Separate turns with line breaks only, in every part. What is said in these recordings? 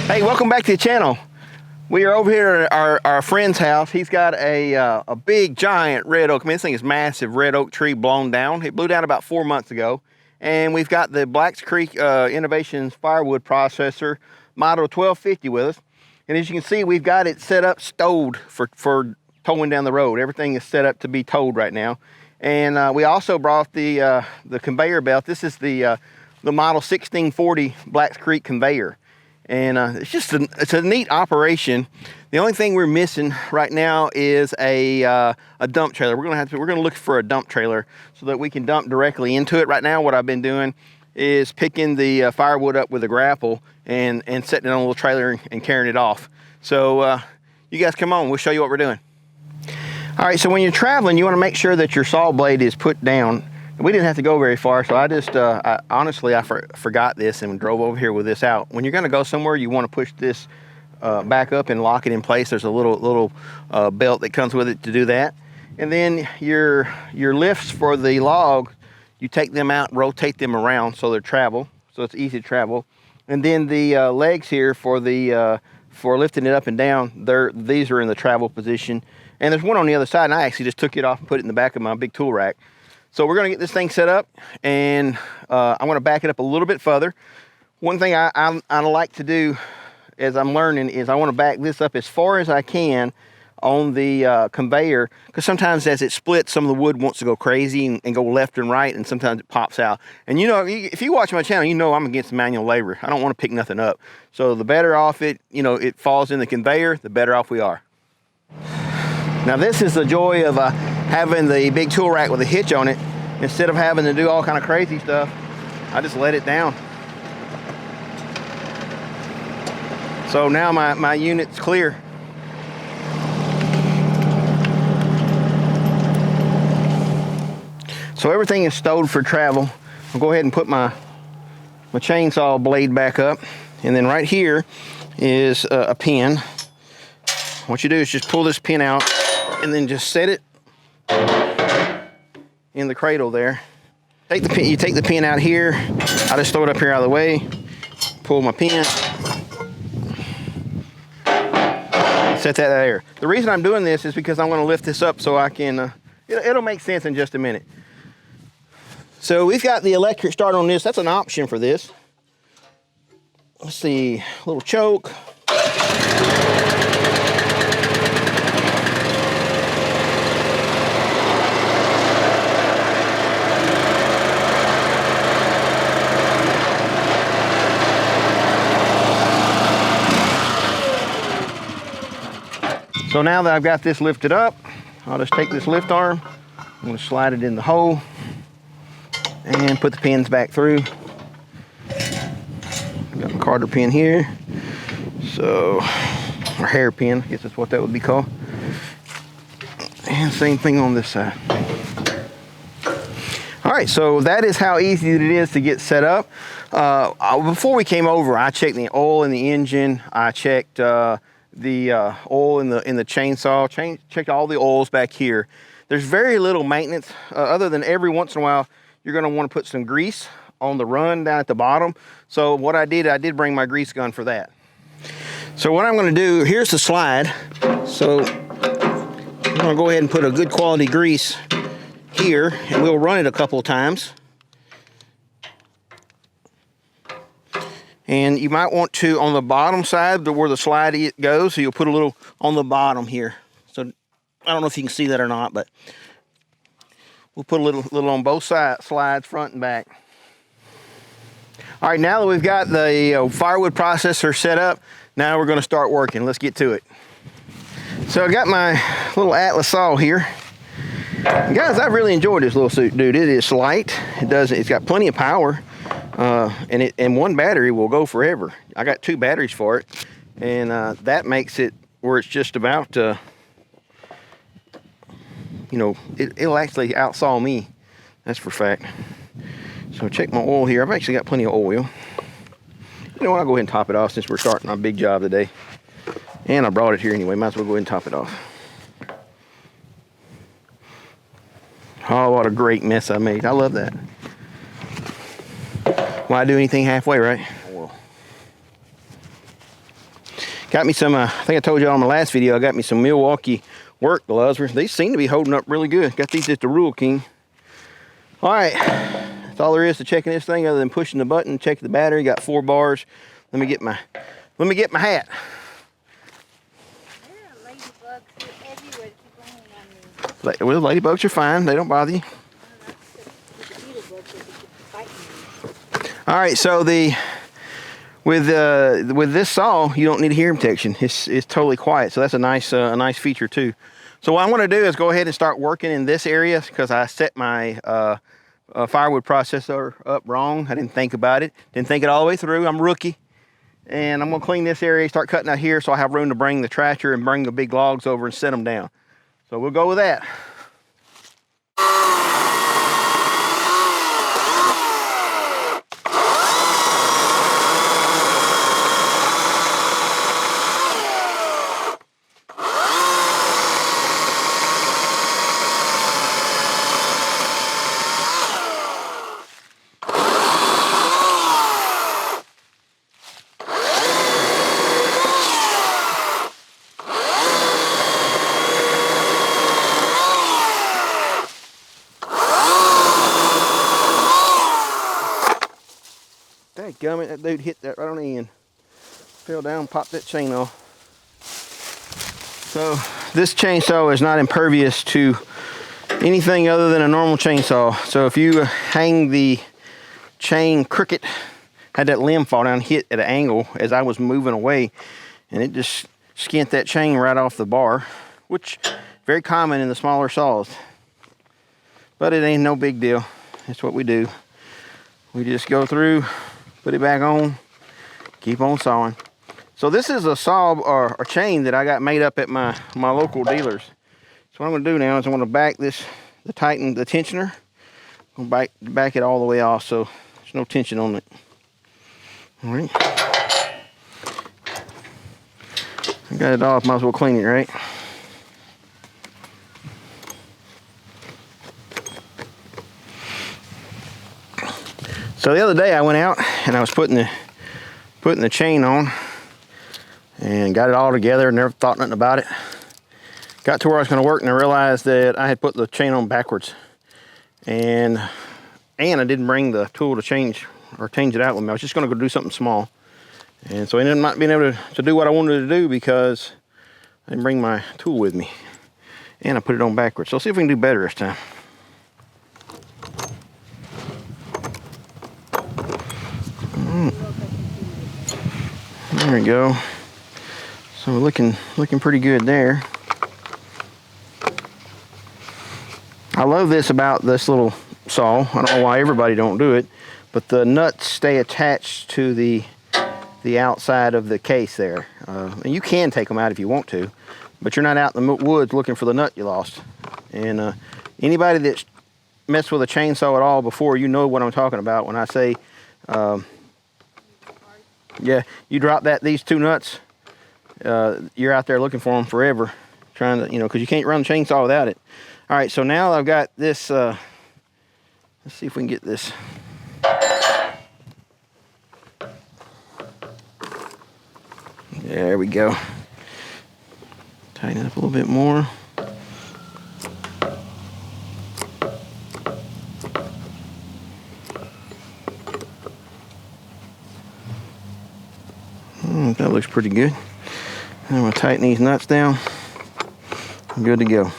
Hey, welcome back to the channel. We are over here at our friend's house. He's got a big, giant red oak. I mean, this thing is massive red oak tree blown down. It blew down about 4 months ago. And we've got the Blacks Creek Innovations Firewood processor, model 1250 with us. And as you can see, we've got it set up stowed for towing down the road. Everything is set up to be towed right now. And we also brought the conveyor belt. This is the model 1640 Blacks Creek conveyor. And it's a neat operation. The only thing we're missing right now is a dump trailer. We're gonna look for a dump trailer so that we can dump directly into it. Right now, what I've been doing is picking the firewood up with a grapple and setting it on a little trailer and carrying it off. So you guys come on, we'll show you what we're doing. All right, so when you're traveling, you want to make sure that your saw blade is put down. We didn't have to go very far, so I honestly forgot this and drove over here with this out. When you're going to go somewhere, you want to push this back up and lock it in place. There's a little belt that comes with it to do that. And then your lifts for the log, you take them out, rotate them around so they're travel, so it's easy to travel. And then the legs here for lifting it up and down, these are in the travel position. And there's one on the other side, and I actually just took it off and put it in the back of my big tool rack. So we're gonna get this thing set up, and I'm gonna back it up a little bit further. One thing I like to do as I'm learning is I wanna back this up as far as I can on the conveyor, because sometimes as it splits, some of the wood wants to go crazy and go left and right, and sometimes it pops out. And you know, if you watch my channel, you know I'm against manual labor. I don't wanna pick nothing up. So the better off it falls in the conveyor, the better off we are. Now this is the joy of having the big tool rack with a hitch on it. Instead of having to do all kind of crazy stuff, I just let it down. So now my unit's clear. So everything is stowed for travel. I'll go ahead and put my chainsaw blade back up. And then right here is a pin. What you do is just pull this pin out and then just set it in the cradle there. You take the pin out here. I just throw it up here out of the way, pull my pin, set that there. The reason I'm doing this is because I'm going to lift this up so I can, it'll make sense in just a minute. So we've got the electric start on this. That's an option for this. Let's see, a little choke. So now that I've got this lifted up, I'll just take this lift arm, I'm going to slide it in the hole and put the pins back through. Got my Carter pin here, or hairpin, I guess that's what that would be called. And same thing on this side. All right, so that is how easy it is to get set up. Before we came over, I checked the oil in the engine. I checked the oil in the chainsaw, checked all the oils back here. There's very little maintenance other than every once in a while you're going to want to put some grease on the run down at the bottom. So what I did bring my grease gun for that. So what I'm going to do, here's the slide. So I'm going to go ahead and put a good quality grease here, and we'll run it a couple of times. And you might want to, on the bottom side where the slide goes, so you'll put a little on the bottom here. So I don't know if you can see that or not, but we'll put a little on both slides, front and back. All right, now that we've got the firewood processor set up, now we're going to start working. Let's get to it. So I got my little Atlas saw here. And guys, I've really enjoyed this little suit, dude. It is light. It's got plenty of power. And one battery will go forever. I got 2 batteries for it, and that makes it where it's just about, it'll actually outsaw me. That's for a fact. So check my oil here. I've actually got plenty of oil. You know what? I'll go ahead and top it off since we're starting our big job today. And I brought it here anyway. Might as well go ahead and top it off. Oh, what a great mess I made. I love that. Why do anything halfway, right? Well, Got me some, I think I told you on my last video, I got me some Milwaukee work gloves. They seem to be holding up really good. Got these at the Rural King. All right, that's all there is to checking this thing other than pushing the button, checking the battery. Got 4 bars. Let me get my hat.
There are ladybugs everywhere. Keep landing on me.
Well, ladybugs are fine. They don't bother you. All right, so with this saw, you don't need hearing protection. It's totally quiet, so that's a nice feature too. So what I'm going to do is go ahead and start working in this area because I set my firewood processor up wrong. I didn't think about it. Didn't think it all the way through. I'm a rookie. And I'm going to clean this area, start cutting out here so I have room to bring the tractor and bring the big logs over and set them down. So we'll go with that. Dadgummit, that dude hit that right on the end. Fell down, popped that chain off. So this chainsaw is not impervious to anything other than a normal chainsaw. So if you hang the chain crooked, had that limb fall down, hit at an angle as I was moving away, and it just skint that chain right off the bar, which is very common in the smaller saws. But it ain't no big deal. That's what we do. We just go through, put it back on, keep on sawing. So this is a saw or a chain that I got made up at my local dealers. So what I'm going to do now is I'm going to back the tensioner. I'm going to back it all the way off so there's no tension on it. All right. I got it off, might as well clean it, right? So the other day I went out and I was putting the chain on and got it all together, never thought nothing about it. Got to where I was going to work and I realized that I had put the chain on backwards. And I didn't bring the tool to change it out with me. I was just going to go do something small. And so I ended up not being able to do what I wanted to do because I didn't bring my tool with me. And I put it on backwards. So let's see if we can do better this time. There we go. So we're looking pretty good there. I love this about this little saw. I don't know why everybody don't do it, but the nuts stay attached to the outside of the case there. And you can take them out if you want to, but you're not out in the woods looking for the nut you lost. And anybody that's messed with a chainsaw at all before, you know what I'm talking about when I say, yeah, you drop these 2 nuts, you're out there looking for them forever, trying to, because you can't run the chainsaw without it. All right, so now I've got this, let's see if we can get this. There we go. Tighten it up a little bit more. That looks pretty good. I'm going to tighten these nuts down. I'm good to go.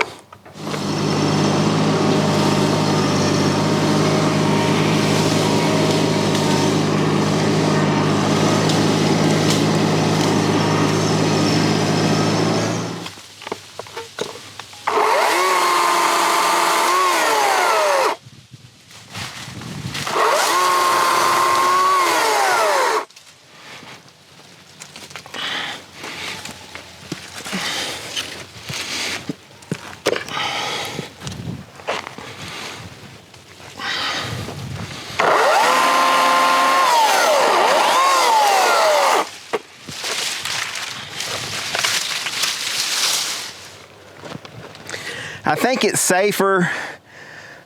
I think it's safer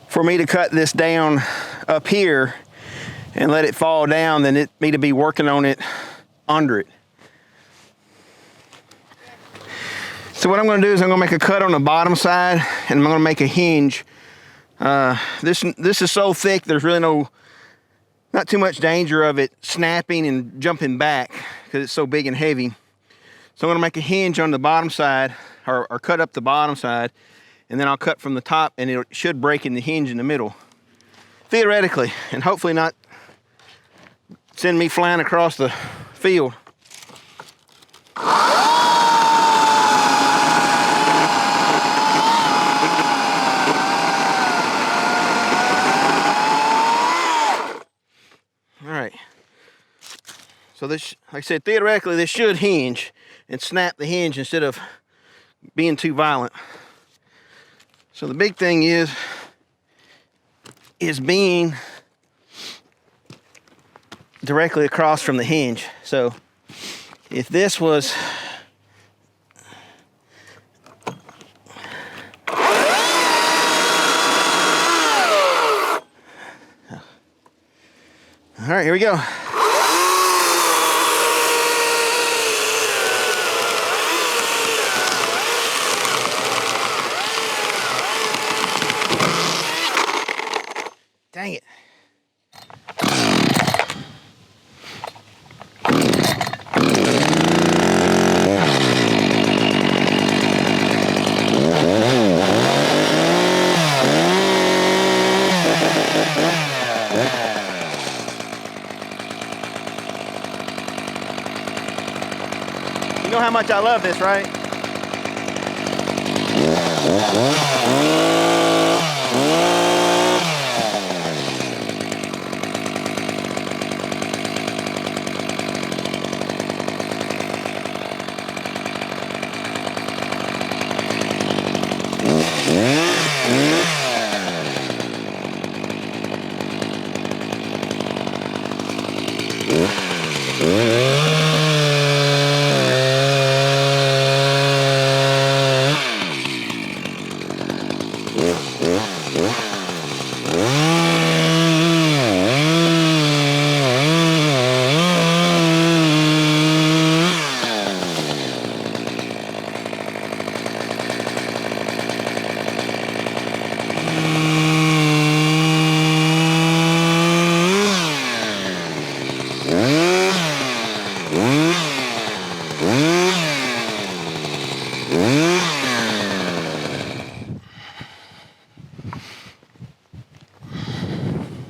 for me to cut this down up here and let it fall down than me to be working on it under it. So what I'm going to do is I'm going to make a cut on the bottom side, and I'm going to make a hinge. This is so thick, there's really not too much danger of it snapping and jumping back because it's so big and heavy. So I'm going to make a hinge on the bottom side, or cut up the bottom side, and then I'll cut from the top, and it should break in the hinge in the middle, theoretically, and hopefully not send me flying across the field. Alright, so this, like I said, theoretically this should hinge and snap the hinge instead of being too violent. So the big thing is being directly across from the hinge. So if this was all right, here we go. Dang it. You know how much I love this, right?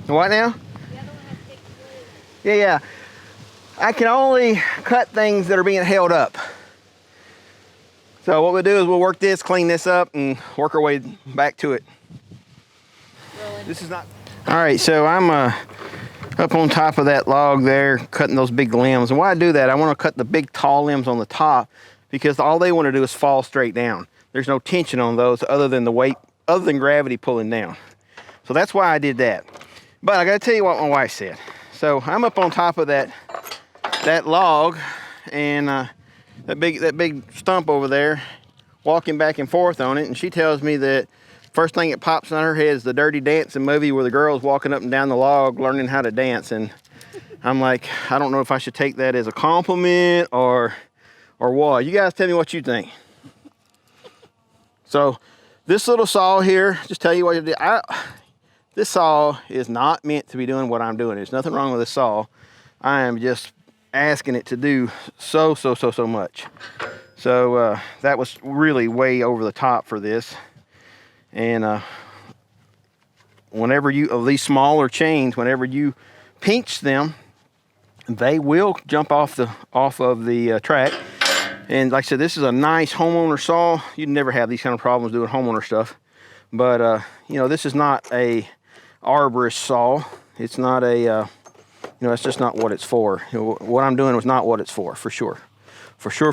What now?
The other one has thick glue.
Yeah. I can only cut things that are being held up. So what we'll do is we'll work this, clean this up, and work our way back to it.
Rolling.
This is not... All right, so I'm up on top of that log there, cutting those big limbs. And why I do that, I want to cut the big tall limbs on the top because all they want to do is fall straight down. There's no tension on those other than the weight, other than gravity pulling down. So that's why I did that. But I got to tell you what my wife said. So I'm up on top of that log, and that big stump over there, walking back and forth on it, and she tells me that first thing that pops on her head is the Dirty Dancing movie where the girl's walking up and down the log learning how to dance. And I'm like, I don't know if I should take that as a compliment or what. You guys tell me what you think. So this little saw here, just tell you what it did. This saw is not meant to be doing what I'm doing. There's nothing wrong with this saw. I am just asking it to do so much. So that was really way over the top for this. And whenever these smaller chains, whenever you pinch them, they will jump off of the track. And like I said, this is a nice homeowner saw. You'd never have these kind of problems doing homeowner stuff. But you know, this is not a arborist saw. It's not a, you know, it's just not what it's for. You know, what I'm doing was not what it's for sure. For sure.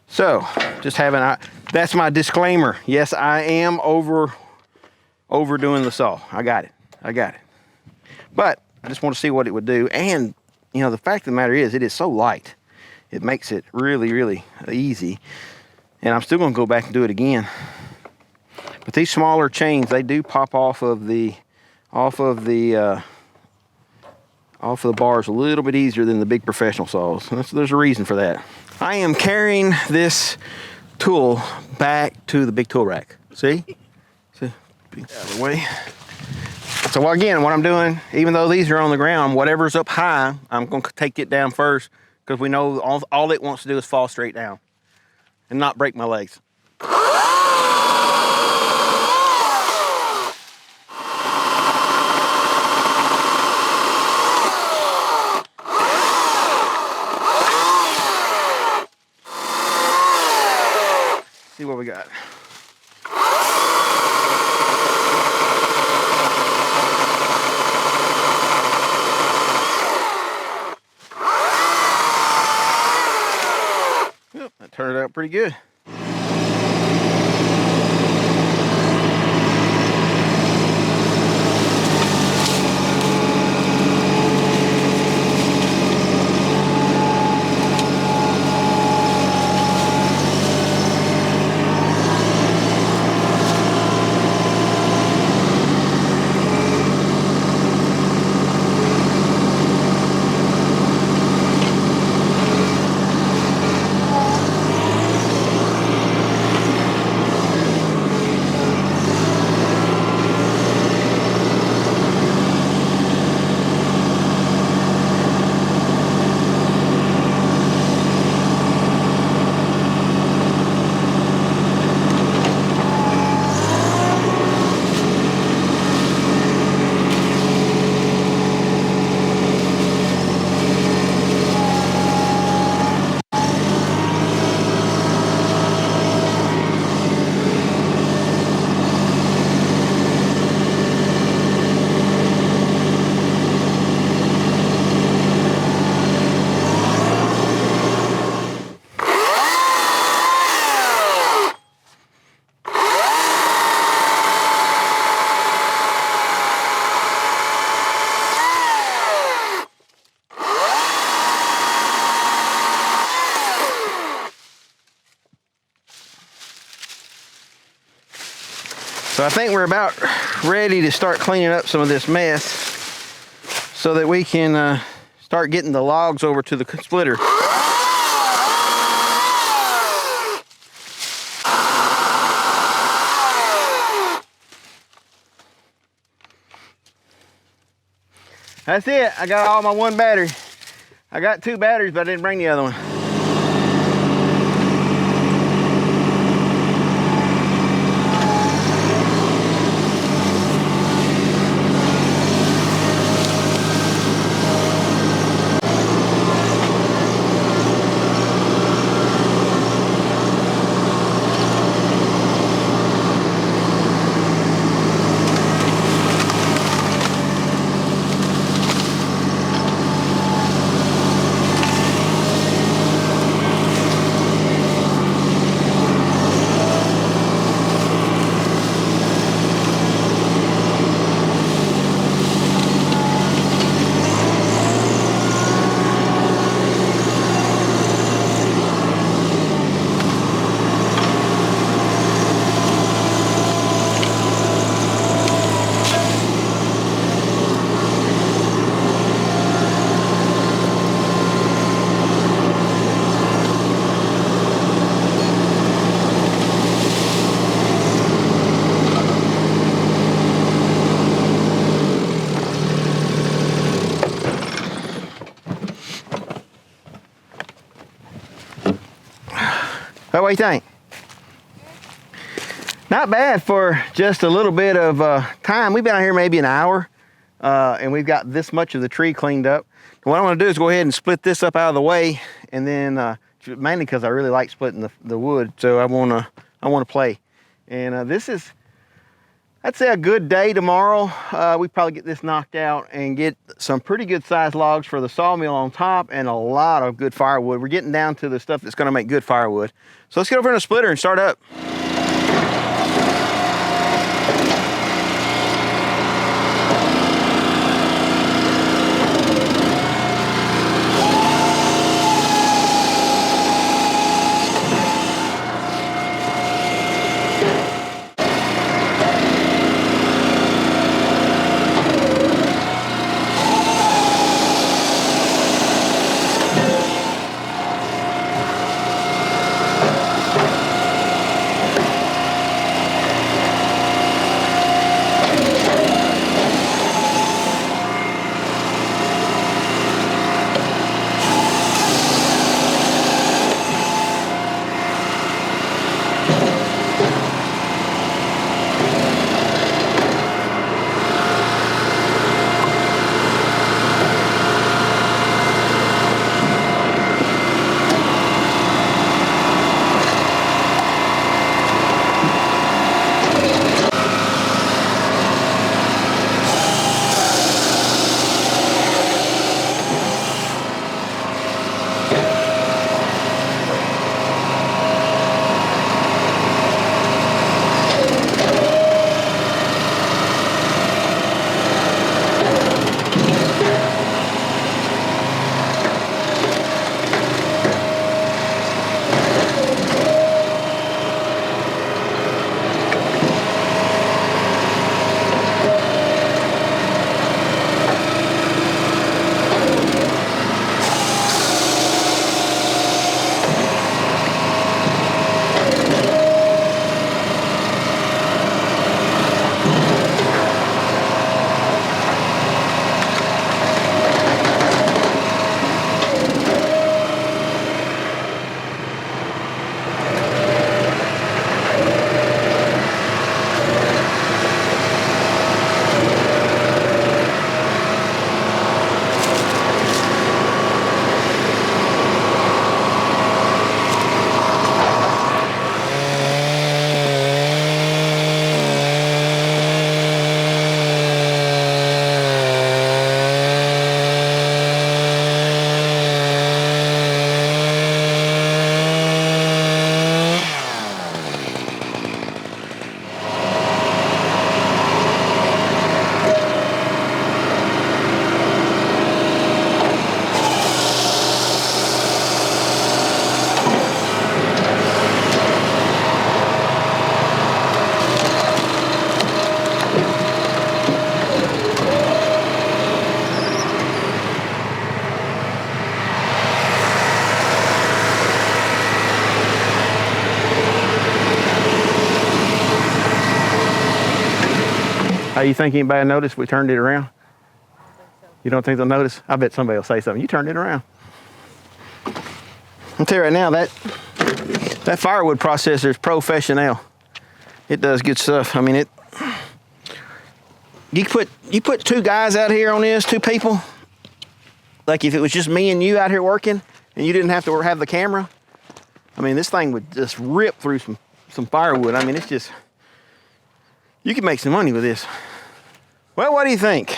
So, just that's my disclaimer. Yes, I am overdoing the saw. I got it. But I just want to see what it would do. And, you know, the fact of the matter is, it is so light. It makes it really easy. And I'm still going to go back and do it again. But these smaller chains, they do pop off of the bars a little bit easier than the big professional saws. There's a reason for that. I am carrying this tool back to the big tool rack. See? See? Out of the way. So again, what I'm doing, even though these are on the ground, whatever's up high, I'm going to take it down first because we know all it wants to do is fall straight down and not break my legs. See what we got. Yep, that turned out pretty good. So I think we're about ready to start cleaning up some of this mess so that we can start getting the logs over to the splitter. That's it. I got all my one battery. I got 2 batteries, but I didn't bring the other one. What do you think? Not bad for just a little bit of time. We've been out here maybe an hour, and we've got this much of the tree cleaned up. What I'm gonna do is go ahead and split this up out of the way, and then mainly because I really like splitting the wood, so I wanna play. And this is, I'd say, a good day tomorrow. We probably get this knocked out and get some pretty good sized logs for the sawmill on top and a lot of good firewood. We're getting down to the stuff that's gonna make good firewood. So let's get over in a splitter and start up. You think anybody noticed we turned it around?
I don't think so.
You don't think they'll notice? I bet somebody will say something. You turned it around. I'll tell you right now, that firewood processor is professional. It does good stuff. I mean, you put two guys out here on this, two people. Like if it was just me and you out here working and you didn't have to have the camera, I mean, this thing would just rip through some firewood. I mean, it's just, you can make some money with this. Well, what do you think?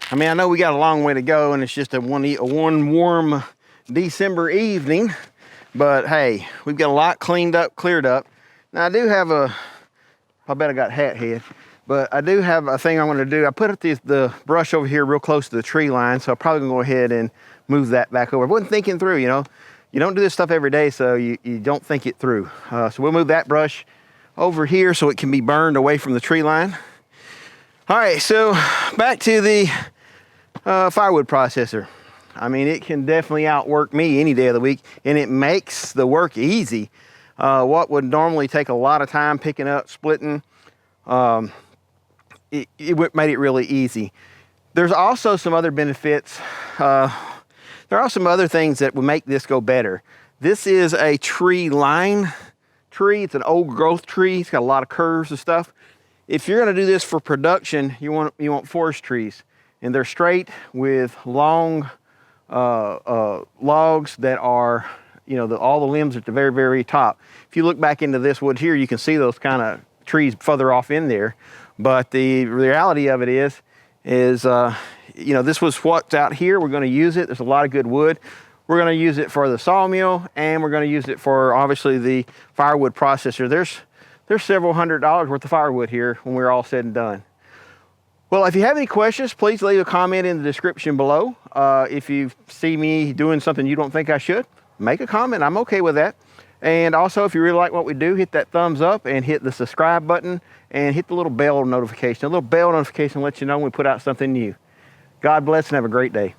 I mean, I know we got a long way to go and it's just a one warm December evening, but hey, we've got a lot cleaned up, cleared up. Now I do have I bet I got hat head, but I do have a thing I want to do. I put the brush over here real close to the tree line, so I'm probably gonna go ahead and move that back over. I wasn't thinking through, you know. You don't do this stuff every day, so you don't think it through. So we'll move that brush over here so it can be burned away from the tree line. All right, so back to the firewood processor. I mean, it can definitely outwork me any day of the week, and it makes the work easy. What would normally take a lot of time picking up, splitting, it made it really easy. There's also some other benefits. There are some other things that would make this go better. This is a tree line tree. It's an old growth tree. It's got a lot of curves and stuff. If you're gonna do this for production, you want forest trees, and they're straight with long logs that are, you know, all the limbs at the very, very top. If you look back into this wood here, you can see those kind of trees further off in there. But the reality of it is, you know, this was what's out here. We're going to use it. There's a lot of good wood. We're going to use it for the sawmill, and we're going to use it for obviously the firewood processor. There's several $100s worth of firewood here when we're all said and done. Well, if you have any questions, please leave a comment in the description below. If you see me doing something you don't think I should, make a comment. I'm okay with that. And also, if you really like what we do, hit that thumbs up and hit the subscribe button and hit the little bell notification. A little bell notification lets you know when we put out something new. God bless and have a great day.